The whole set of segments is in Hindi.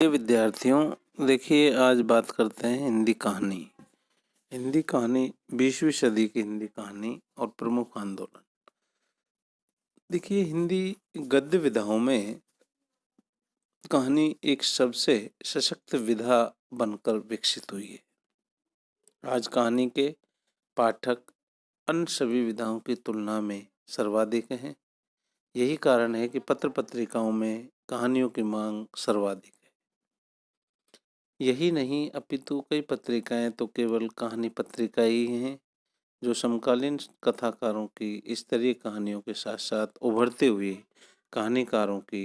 प्रिय विद्यार्थियों, देखिए आज बात करते हैं हिंदी कहानी। हिंदी कहानी 20वीं सदी की हिंदी कहानी और प्रमुख आंदोलन। देखिए, हिंदी गद्य विधाओं में कहानी एक सबसे सशक्त विधा बनकर विकसित हुई है। आज कहानी के पाठक अन्य सभी विधाओं की तुलना में सर्वाधिक हैं। यही कारण है कि पत्र पत्रिकाओं में कहानियों की मांग सर्वाधिक है। यही नहीं, अपितु कई पत्रिकाएं तो केवल कहानी पत्रिका ही हैं जो समकालीन कथाकारों की स्तरीय कहानियों के साथ साथ उभरते हुए कहानीकारों की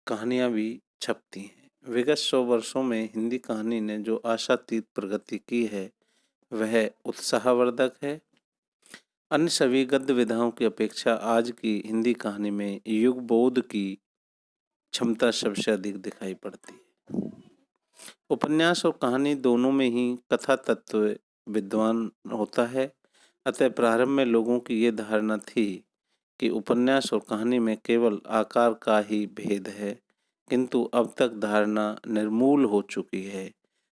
कहानियां भी छपती हैं। विगत 100 वर्षों में हिंदी कहानी ने जो आशातीत प्रगति की है वह उत्साहवर्धक है। अन्य सभी गद्य विधाओं की अपेक्षा आज की हिंदी कहानी में युगबोध की क्षमता सबसे अधिक दिखाई पड़ती है। उपन्यास और कहानी दोनों में ही कथा तत्व विद्वान होता है। अतः प्रारंभ में लोगों की ये धारणा थी कि उपन्यास और कहानी में केवल आकार का ही भेद है, किंतु अब तक धारणा निर्मूल हो चुकी है।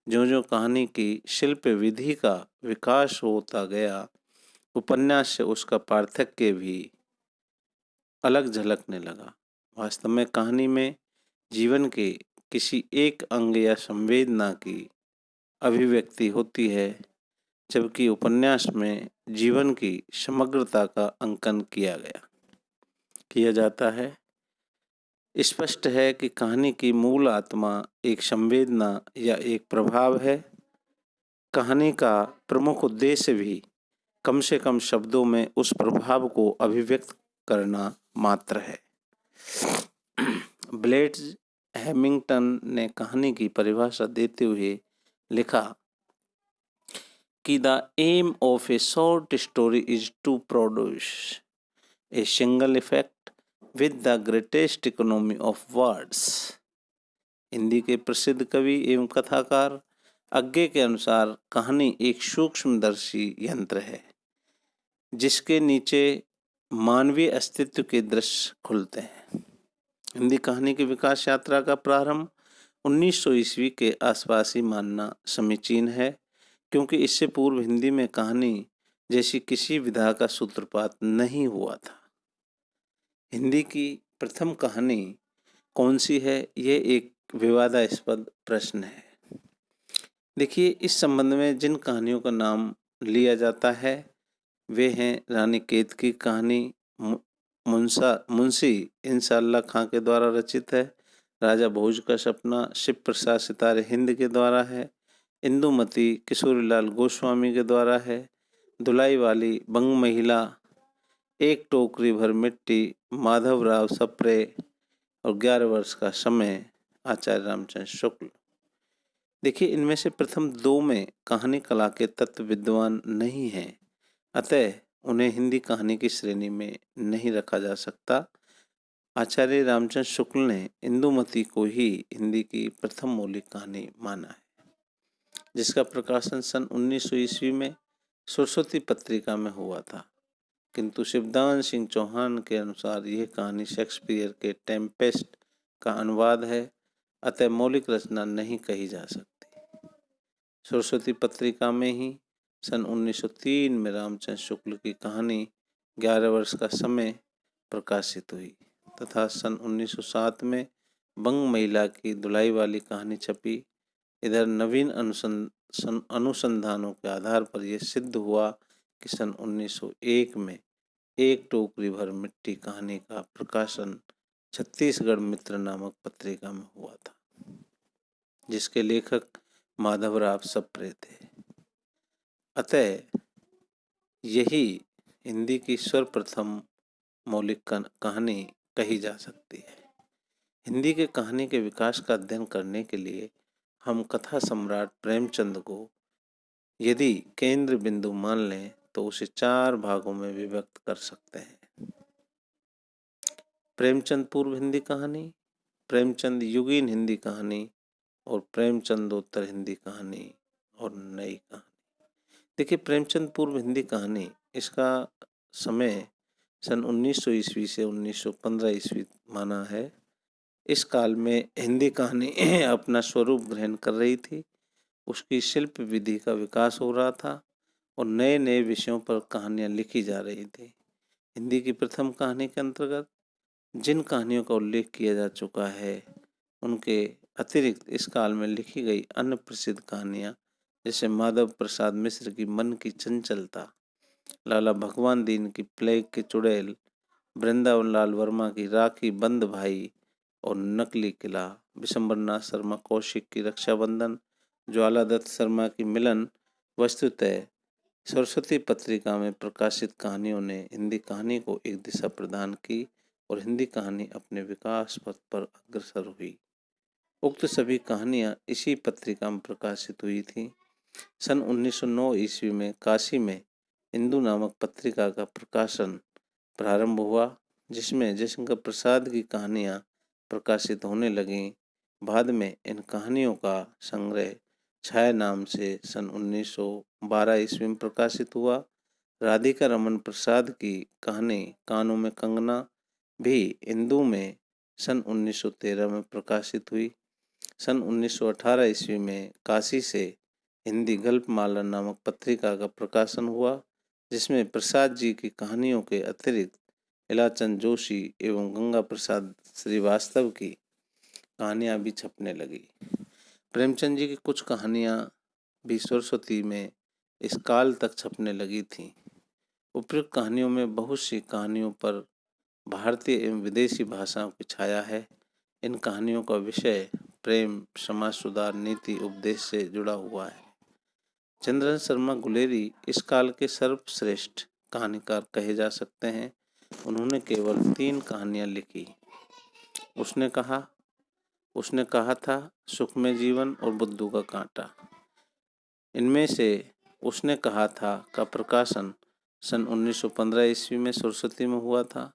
जो कहानी की शिल्प विधि का विकास होता गया, उपन्यास से उसका पार्थक्य भी अलग झलकने लगा। वास्तव में कहानी में जीवन के किसी एक अंग या संवेदना की अभिव्यक्ति होती है, जबकि उपन्यास में जीवन की समग्रता का अंकन किया जाता है। स्पष्ट है कि कहानी की मूल आत्मा एक संवेदना या एक प्रभाव है। कहानी का प्रमुख उद्देश्य भी कम से कम शब्दों में उस प्रभाव को अभिव्यक्त करना मात्र है। ब्लेड्स हैमिंगटन ने कहानी की परिभाषा देते हुए लिखा कि the aim of a short story is to produce a single effect with the greatest economy of words. Hindi के प्रसिद्ध कवि एवं कथाकार अज्ञे के अनुसार कहानी एक सूक्ष्मदर्शी यंत्र है जिसके नीचे मानवीय अस्तित्व के दृश्य खुलते हैं। हिंदी कहानी की विकास यात्रा का प्रारंभ 1900 ईस्वी के आसपास ही मानना समीचीन है, क्योंकि इससे पूर्व हिंदी में कहानी जैसी किसी विधा का सूत्रपात नहीं हुआ था। हिंदी की प्रथम कहानी कौन सी है, ये एक विवादास्पद प्रश्न है। देखिए, इस संबंध में जिन कहानियों का नाम लिया जाता है वे हैं रानी केत की कहानी मुंशी इंशाअल्लाह खां के द्वारा रचित है, राजा भोज का सपना शिव प्रसाद सितारे हिंद के द्वारा है, इंदुमती किशोरीलाल गोस्वामी के द्वारा है, धुलाई वाली बंग महिला, एक टोकरी भर मिट्टी माधवराव सप्रे और 11 वर्ष का समय आचार्य रामचंद्र शुक्ल। देखिए, इनमें से प्रथम दो में कहानी कला के तत्व विद्वान नहीं हैं, अतः उन्हें हिंदी कहानी की श्रेणी में नहीं रखा जा सकता। आचार्य रामचंद्र शुक्ल ने इंदुमती को ही हिंदी की प्रथम मौलिक कहानी माना है, जिसका प्रकाशन सन 1900 ईस्वी में सरस्वती पत्रिका में हुआ था। किंतु शिवदान सिंह चौहान के अनुसार यह कहानी शेक्सपियर के टेम्पेस्ट का अनुवाद है, अतः मौलिक रचना नहीं कही जा सकती। सरस्वती पत्रिका में ही सन 1903 में रामचंद्र शुक्ल की कहानी 11 वर्ष का समय प्रकाशित हुई तथा सन 1907 में बंग महिला की धुलाई वाली कहानी छपी। इधर नवीन अनुसंधानों के आधार पर यह सिद्ध हुआ कि सन 1901 में एक टोकरी भर मिट्टी कहानी का प्रकाशन छत्तीसगढ़ मित्र नामक पत्रिका में हुआ था, जिसके लेखक माधवराव सप्रे थे। अतः यही हिंदी की सर्वप्रथम मौलिक कहानी कही जा सकती है। हिंदी के कहानी के विकास का अध्ययन करने के लिए हम कथा सम्राट प्रेमचंद को यदि केंद्र बिंदु मान लें तो उसे 4 भागों में विभक्त कर सकते हैं। प्रेमचंद पूर्व हिंदी कहानी, प्रेमचंद युगीन हिंदी कहानी और प्रेमचंदोत्तर हिंदी कहानी और नई कहानी। देखिए, प्रेमचंद पूर्व हिंदी कहानी, इसका समय सन 1900 ईस्वी से 1915 ईस्वी माना है। इस काल में हिंदी कहानी अपना स्वरूप ग्रहण कर रही थी। उसकी शिल्प विधि का विकास हो रहा था और नए नए विषयों पर कहानियाँ लिखी जा रही थी। हिंदी की प्रथम कहानी के अंतर्गत जिन कहानियों का उल्लेख किया जा चुका है, उनके अतिरिक्त इस काल में लिखी गई अन्य प्रसिद्ध कहानियाँ जैसे माधव प्रसाद मिश्र की मन की चंचलता, लाला भगवान दीन की प्लेग के चुड़ैल, वृंदावन लाल वर्मा की राखी बंद भाई और नकली किला, विशंबरनाथ शर्मा कौशिक की रक्षाबंधन, ज्वाला दत्त शर्मा की मिलन, वस्तुतः सरस्वती पत्रिका में प्रकाशित कहानियों ने हिंदी कहानी को एक दिशा प्रदान की और हिंदी कहानी अपने विकास पथ पर अग्रसर हुई। उक्त सभी कहानियाँ इसी पत्रिका में प्रकाशित हुई थी। सन 1909 ईस्वी में काशी में हिंदू नामक पत्रिका का प्रकाशन प्रारंभ हुआ, जिसमें जयशंकर प्रसाद की कहानियाँ प्रकाशित होने लगीं। बाद में इन कहानियों का संग्रह छाया नाम से सन 1912 ईस्वी में प्रकाशित हुआ। राधिका रमन प्रसाद की कहानी कानों में कंगना भी हिंदू में सन 1913 में प्रकाशित हुई। सन 1918 ईस्वी में काशी से हिंदी गल्पमाला नामक पत्रिका का प्रकाशन हुआ, जिसमें प्रसाद जी की कहानियों के अतिरिक्त इलाचंद जोशी एवं गंगा प्रसाद श्रीवास्तव की कहानियाँ भी छपने लगी। प्रेमचंद जी की कुछ कहानियाँ भी सरस्वती में इस काल तक छपने लगी थीं। उपयुक्त कहानियों में बहुत सी कहानियों पर भारतीय एवं विदेशी भाषाओं की छाया है। इन कहानियों का विषय प्रेम, समाज सुधार, नीति उपदेश से जुड़ा हुआ है। चंद्रन शर्मा गुलेरी इस काल के सर्वश्रेष्ठ कहानीकार कहे जा सकते हैं। उन्होंने केवल 3 कहानियाँ लिखी। उसने कहा था, सुख में जीवन और बुद्धू का कांटा। इनमें से उसने कहा था का प्रकाशन सन 1915 ईस्वी में सरस्वती में हुआ था।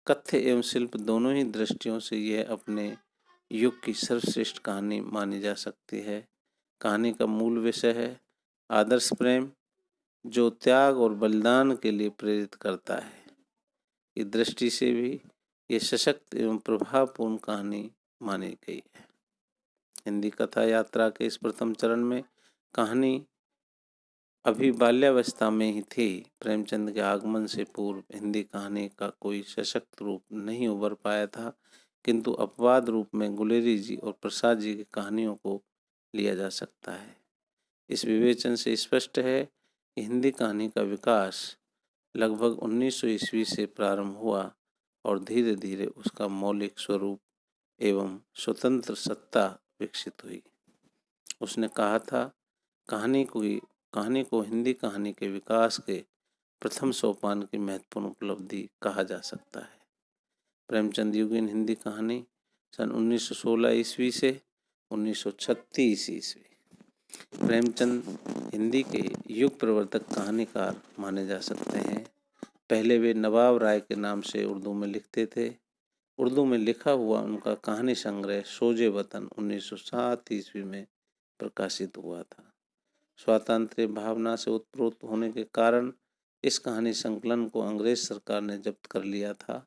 कथ्य एवं शिल्प दोनों ही दृष्टियों से यह अपने युग की सर्वश्रेष्ठ कहानी मानी जा सकती है। कहानी का मूल विषय है आदर्श प्रेम, जो त्याग और बलिदान के लिए प्रेरित करता है। इस दृष्टि से भी ये सशक्त एवं प्रभावपूर्ण कहानी मानी गई है। हिंदी कथा यात्रा के इस प्रथम चरण में कहानी अभी बाल्यावस्था में ही थी। प्रेमचंद के आगमन से पूर्व हिंदी कहानी का कोई सशक्त रूप नहीं उभर पाया था, किंतु अपवाद रूप में गुलेरी जी और प्रसाद जी की कहानियों को लिया जा सकता है। इस विवेचन से स्पष्ट है कि हिंदी कहानी का विकास लगभग 1900 ईस्वी से प्रारंभ हुआ और धीरे धीरे उसका मौलिक स्वरूप एवं स्वतंत्र सत्ता विकसित हुई। उसने कहा था, कहानी को हिंदी कहानी के विकास के प्रथम सोपान की महत्वपूर्ण उपलब्धि कहा जा सकता है। प्रेमचंद युगीन हिंदी कहानी सन 1916 ईस्वी से 1936 ईस्वी। प्रेमचंद हिंदी के युग प्रवर्तक कहानीकार माने जा सकते हैं। पहले वे नवाब राय के नाम से उर्दू में लिखते थे। उर्दू में लिखा हुआ उनका कहानी संग्रह सोजे वतन 1907 ईस्वी में प्रकाशित हुआ था। स्वातंत्र्य भावना से उत्प्रोत होने के कारण इस कहानी संकलन को अंग्रेज सरकार ने जब्त कर लिया था।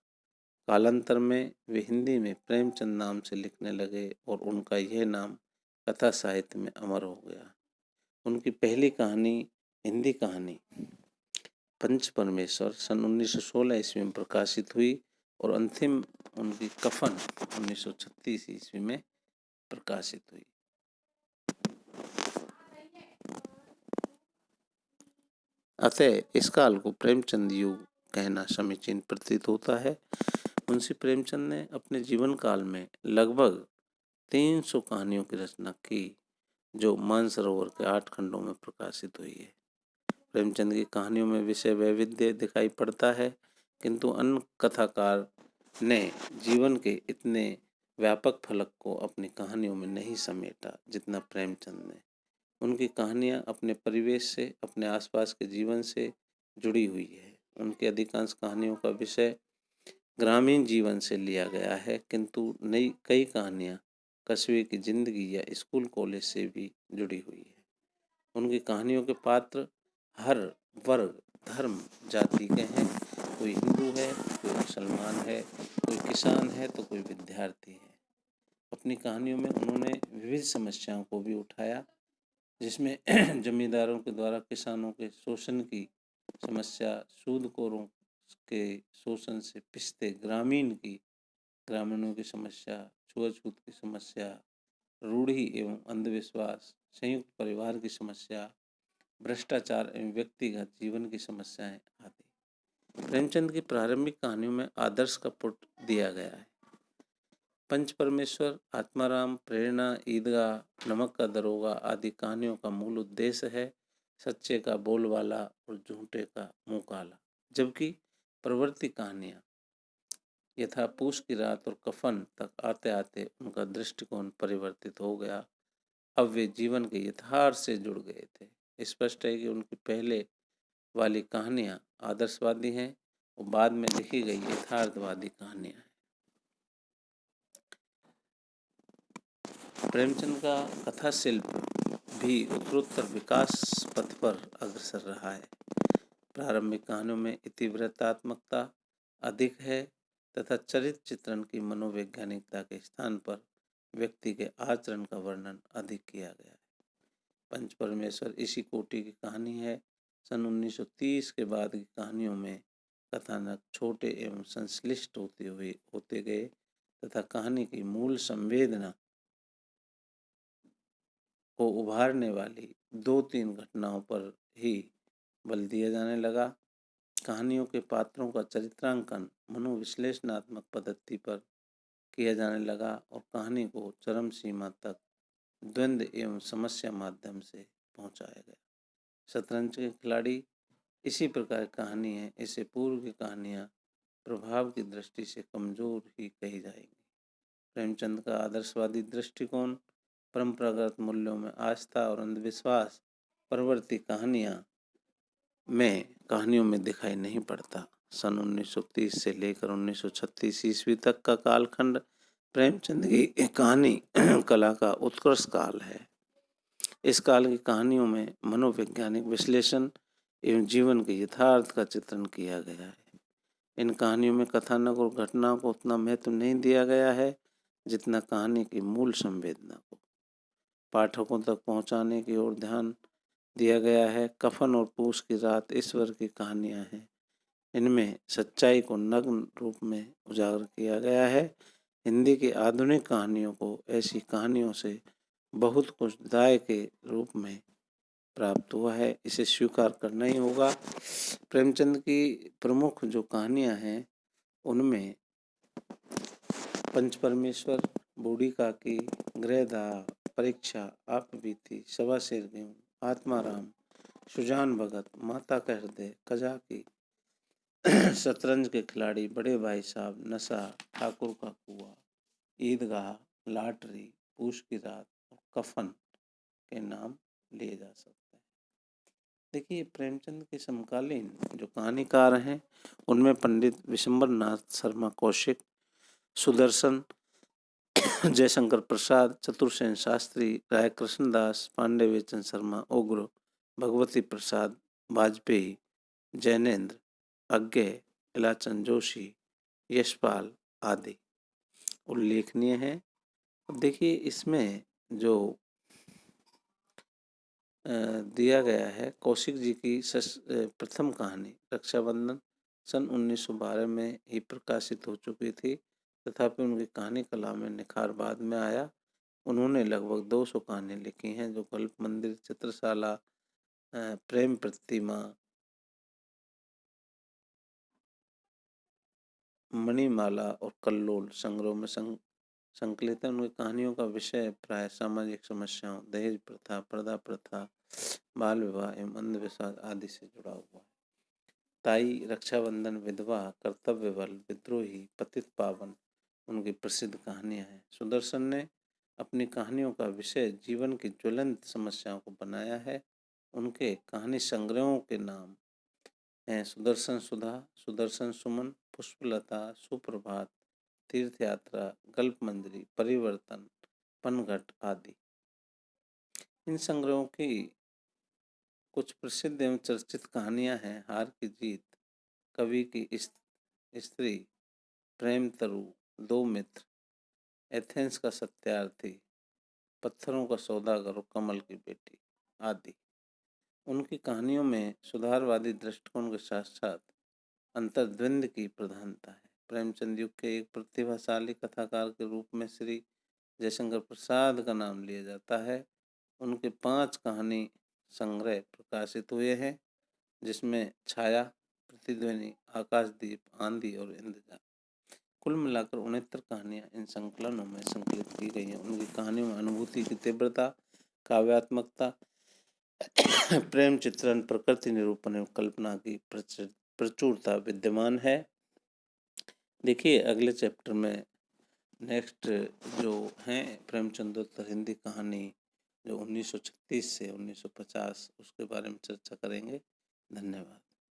कालांतर में वे हिंदी में प्रेमचंद नाम से लिखने लगे और उनका यह नाम कथा साहित्य में अमर हो गया। उनकी पहली कहानी हिंदी कहानी पंच परमेश्वर सन 1916 ईस्वी में प्रकाशित हुई और अंतिम उनकी कफन 1936 ईस्वी में प्रकाशित हुई। अतः इस काल को प्रेमचंद युग कहना समीचीन प्रतीत होता है। मुंशी प्रेमचंद ने अपने जीवन काल में लगभग 300 कहानियों की रचना की, जो मानसरोवर के 8 खंडों में प्रकाशित हुई है। प्रेमचंद की कहानियों में विषय वैविध्य दिखाई पड़ता है, किंतु अन्य कथाकार ने जीवन के इतने व्यापक फलक को अपनी कहानियों में नहीं समेटा जितना प्रेमचंद ने। उनकी कहानियाँ अपने परिवेश से, अपने आसपास के जीवन से जुड़ी हुई है। उनकी अधिकांश कहानियों का विषय ग्रामीण जीवन से लिया गया है, किंतु कई कहानियाँ कस्बे की जिंदगी या स्कूल कॉलेज से भी जुड़ी हुई है। उनकी कहानियों के पात्र हर वर्ग, धर्म, जाति के हैं। कोई हिंदू है, कोई मुसलमान है, कोई किसान है तो कोई विद्यार्थी है। अपनी कहानियों में उन्होंने विविध समस्याओं को भी उठाया, जिसमें जमींदारों के द्वारा किसानों के शोषण की समस्या, सूदखोरों के शोषण से पिसते ग्रामीणों की समस्या, छुआछूत की समस्या, रूढ़ि एवं अंधविश्वास, संयुक्त परिवार की समस्या, भ्रष्टाचार एवं व्यक्तिगत जीवन की समस्याएं आदि। प्रेमचंद की प्रारंभिक कहानियों में आदर्श का पुट दिया गया है। पंच परमेश्वर, आत्माराम, प्रेरणा, ईदगाह, नमक का दरोगा आदि कहानियों का मूल उद्देश्य है सच्चे का बोलबाला और झूठे का मुंह काला। जबकि प्रवृत्ति कहानियां यथा पूस की रात और कफन तक आते आते उनका दृष्टिकोण परिवर्तित हो गया। अब वे जीवन के यथार्थ से जुड़ गए थे। स्पष्ट है कि उनकी पहले वाली कहानियां आदर्शवादी हैं और बाद में लिखी गई यथार्थवादी कहानियां हैं। प्रेमचंद का कथा शिल्प भी उत्तरोत्तर विकास पथ पर अग्रसर रहा है। प्रारंभिक कहानियों में इतिवृत्तात्मकता अधिक है तथा चरित्र चित्रण की मनोवैज्ञानिकता के स्थान पर व्यक्ति के आचरण का वर्णन अधिक किया गया है। पंच परमेश्वर इसी कोटि की कहानी है। सन 1930 के बाद की कहानियों में कथानक छोटे एवं संश्लिष्ट होते गए तथा कहानी की मूल संवेदना को उभारने वाली 2-3 घटनाओं पर ही बल दिया जाने लगा। कहानियों के पात्रों का चरित्रांकन मनोविश्लेषणात्मक पद्धति पर किया जाने लगा और कहानी को चरम सीमा तक द्वंद्व एवं समस्या माध्यम से पहुंचाया गया। शतरंज के खिलाड़ी इसी प्रकार कहानी है। इससे पूर्व की कहानियां प्रभाव की दृष्टि से कमजोर ही कही जाएंगी। प्रेमचंद का आदर्शवादी दृष्टिकोण परंपरागत मूल्यों में आस्था और अंधविश्वास प्रवृत्ति कहानियों में दिखाई नहीं पड़ता। सन 1930 से लेकर 1936 ईस्वी तक का कालखंड प्रेमचंद की कहानी कला का उत्कृष्ट काल है। इस काल की कहानियों में मनोवैज्ञानिक विश्लेषण एवं जीवन के यथार्थ का चित्रण किया गया है। इन कहानियों में कथानक और घटनाओं को उतना महत्व नहीं दिया गया है जितना कहानी की मूल संवेदना को पाठकों तक पहुंचाने की ओर ध्यान दिया गया है। कफन और पूस की रात ईश्वर की कहानियां हैं। इनमें सच्चाई को नग्न रूप में उजागर किया गया है। हिंदी की आधुनिक कहानियों को ऐसी कहानियों से बहुत कुछ दाय के रूप में प्राप्त हुआ है, इसे स्वीकार करना ही होगा। प्रेमचंद की प्रमुख जो कहानियां हैं उनमें पंच परमेश्वर, बूढ़ी काकी, गृहदाह, परीक्षा, आपबीती, सवा शेर गेहूं, आत्माराम, सुजान भगत, माता का हृदय, कजाकी, शतरंज के खिलाड़ी, बड़े भाई साहब, नशा, ठाकुर का कुआं, ईदगाह, लॉटरी, पूस की रात और कफन के नाम लिए जा सकते हैं। देखिए, प्रेमचंद के समकालीन जो कहानीकार हैं उनमें पंडित विशंबर नाथ शर्मा कौशिक, सुदर्शन, जयशंकर प्रसाद, चतुर्सेन शास्त्री, राय कृष्णदास, पांडे बेचन शर्मा उग्र, भगवती प्रसाद वाजपेयी, जैनेन्द्र, अज्ञे, इलाचंद जोशी, यशपाल आदि उल्लेखनीय हैं। अब देखिए, इसमें जो दिया गया है कौशिक जी की प्रथम कहानी रक्षाबंधन सन 1912 में ही प्रकाशित हो चुकी थी, तथापि उनकी कहानी कला में निखार बाद में आया। उन्होंने लगभग 200 कहानियाँ लिखी हैं जो कल्प मंदिर, चित्रशाला, प्रेम प्रतिमा, मणिमाला और कल्लोल संग्रह में संकलित है। उनकी कहानियों का विषय प्राय सामाजिक समस्याओं, दहेज प्रथा, पर्दा प्रथा, बाल विवाह एवं अंधविश्वास आदि से जुड़ा हुआ है। ताई, रक्षाबंधन, विधवा, कर्तव्य बल, विद्रोही, पतित पावन उनकी प्रसिद्ध कहानियां हैं। सुदर्शन ने अपनी कहानियों का विषय जीवन की ज्वलंत समस्याओं को बनाया है। उनके कहानी संग्रहों के नाम हैं सुदर्शन सुधा, सुदर्शन सुमन, पुष्पलता, सुप्रभात, तीर्थ यात्रा, गल्प मंजरी, परिवर्तन, पनघट आदि। इन संग्रहों की कुछ प्रसिद्ध एवं चर्चित कहानियां हैं हार की जीत, कवि की स्त्री, प्रेम तरु, दो मित्र, एथेंस का सत्यार्थी, पत्थरों का सौदागर और कमल की बेटी आदि। उनकी कहानियों में सुधारवादी दृष्टिकोण के साथ साथ अंतर्द्वंद की प्रधानता है। प्रेमचंद युग के एक प्रतिभाशाली कथाकार के रूप में श्री जयशंकर प्रसाद का नाम लिया जाता है। उनके 5 कहानी संग्रह प्रकाशित हुए हैं, जिसमें छाया, प्रतिध्वनि, आकाशदीप, आंधी और इंतजार, कुल मिलाकर 69 कहानियां इन संकलनों में संकलित की गई हैं। उनकी कहानियों में अनुभूति की तीव्रता, काव्यात्मकता, प्रेम चित्रण, प्रकृति निरूपण एवं कल्पना की प्रचुरता विद्यमान है। देखिए अगले चैप्टर में नेक्स्ट जो हैं प्रेमचंदोत्तर हिंदी कहानी जो 1936 से 1950 उसके बारे में चर्चा करेंगे। धन्यवाद।